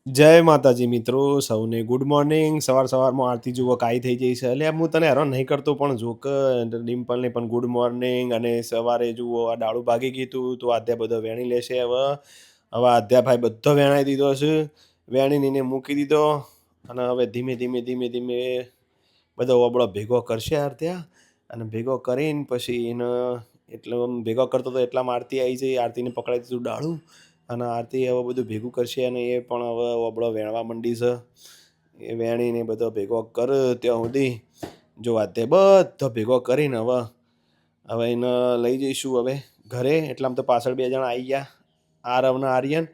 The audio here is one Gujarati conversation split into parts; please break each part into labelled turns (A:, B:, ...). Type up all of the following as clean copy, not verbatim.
A: જય માતાજી મિત્રો, સૌને ગુડ મોર્નિંગ. સવારમાં આરતી જુઓ કાંઈ થઈ જઈ છે. એટલે હું તને હેરાન નહીં કરતો, પણ જો કે ડિમ્પલને પણ ગુડ મોર્નિંગ. અને સવારે જુઓ આ ડાળું ભાગી ગયું હતું, તો આધ્યા બધો વેણી લેશે હવે આધ્યાભાઈ બધો વેણાઈ દીધો છે. વેણીને એને મૂકી દીધો. અને હવે ધીમે ધીમે ધીમે ધીમે બધો ઓબળો ભેગો કરશે આરત્યા. અને ભેગો કરીને પછી એને એટલે ભેગો કરતો તો એટલામાં આરતી આવી જઈ. આરતીને પકડાઈ દીધું ડાળું. અને આરતી હવે બધું ભેગું કરશે. અને એ પણ હવે ઓબળો વેણવા માંડી છે. એ વેણીને બધો ભેગો કર ત્યાં સુધી જો તે બધો ભેગો કરીને હવે એને લઈ જઈશું હવે ઘરે. એટલામાં તો પાછળ બે જણા આવી ગયા, આરવ ને આર્યન.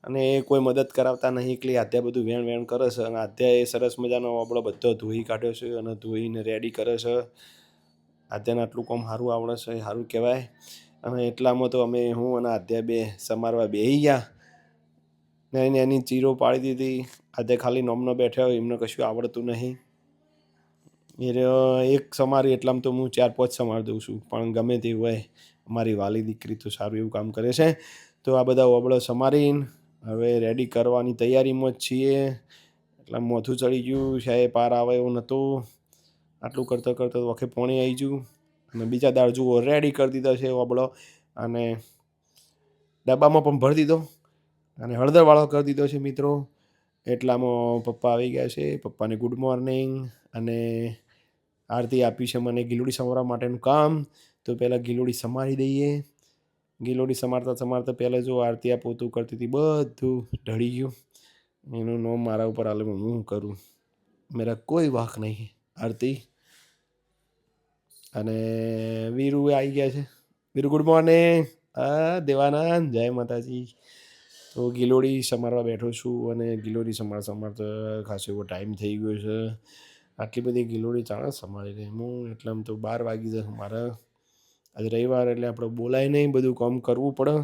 A: અને એ કોઈ મદદ કરાવતા નહીં, એકલી આધ્યા બધું વેણ વેણ કરે છે. અને આધ્યા એ સરસ મજાનો ઓબળો બધો ધોઈ કાઢ્યો છે અને ધોઈને રેડી કરે છે. આધ્યાને આટલું કામ સારું આવડે છે, સારું કહેવાય. અને એટલામાં તો અમે હું અને આધ્યા બે સમારવા બેસી ગયા. ને એની ચીરો પાડી દીધી. આધ્યા ખાલી નોમનો બેઠા હોય, એમને કશું આવડતું નહીં. એ એક સમારી એટલામાં તો હું 4-5 સમાર દઉં છું. પણ ગમે તે હોય, અમારી વાલી દીકરી તો સારું એવું કામ કરે છે. તો આ બધા ઓબળો સમારીને હવે રેડી કરવાની તૈયારીમાં જ છીએ. એટલા મોથું ચડી ગયું, સાહેબ પાર આવે એવું નહોતું. આટલું કરતાં કરતાં વખે પોણી આવી ગયું. અને બીજા દાળ જુઓ રેડી કરી દીધો છે ઓબળો. અને ડબ્બામાં પણ ભરી દીધો. અને હળદરવાળો કરી દીધો છે મિત્રો. એટલામાં પપ્પા આવી ગયા છે. પપ્પાને ગુડ મોર્નિંગ. અને આરતી આપી છે મને ગીલોડી સમારવા માટેનું કામ. તો પહેલાં ગીલોડી સમારી દઈએ. ગીલોડી સમારતા પહેલાં જો આરતી આ પોતું કરતી હતી, બધું ઢળી ગયું. એનું નામ મારા ઉપર આલે, હું કરું, મેરા કોઈ વાંક નહીં. આરતી અને વીરુ આવી ગયા છે. Viru good morning. દેવાનંદ જય માતાજી. તો ગિલોડી સમારવા બેઠો છું. અને ગિલોડી સમારતા ખાસો એવો ટાઈમ થઈ ગયો છે. આટલી બધી ગિલોડી ચાણે સમારી રહી હું. એટલામાં તો 12 વાગી જશે મારે. આજે રવિવાર એટલે આપણે બોલાય નહીં, બધું કામ કરવું પડે.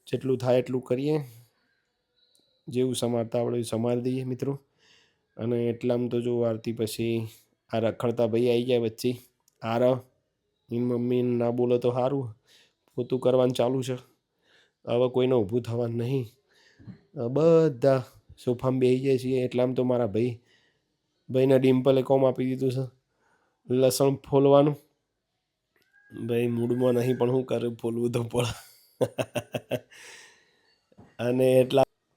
A: જેટલું થાય એટલું કરીએ. જેવું સમારતા આવડે એવું સમારી દઈએ મિત્રો. અને એટલામાં તો જો આરતી પછી આ રખડતા ભાઈ આવી ગયા વચ્ચે. આરવ એની મમ્મીને ના બોલો તો સારું, પોતું કરવાનું ચાલુ છે. હવે કોઈને ઊભું થવાનું નહીં. બધા સોફામાં બેસી જાય છીએ. એટલામાં તો મારા ભાઈને ડિમ્પલે કોમ આપી દીધું છે લસણ ફોલવાનું. ભાઈ મૂડમાં નહીં, પણ શું કરું, ફોલવું તો પડે. અને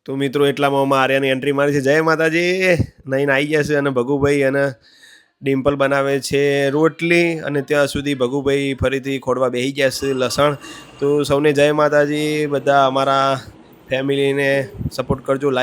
A: તો મિત્રો એટલામાં આર્યાની એન્ટ્રી મારી છે. જય માતાજી. નહીં આવી ગયા છે. અને ભગુભાઈ અને ડિમ્પલ બનાવે છે રોટલી. અને ત્યાં સુધી ભગુભાઈ ફરીથી ખોડવા બેસી ગયા છે લસણ. તો સૌને જય માતાજી. બધા અમારા ફેમિલીને સપોર્ટ કરજો, લાઈક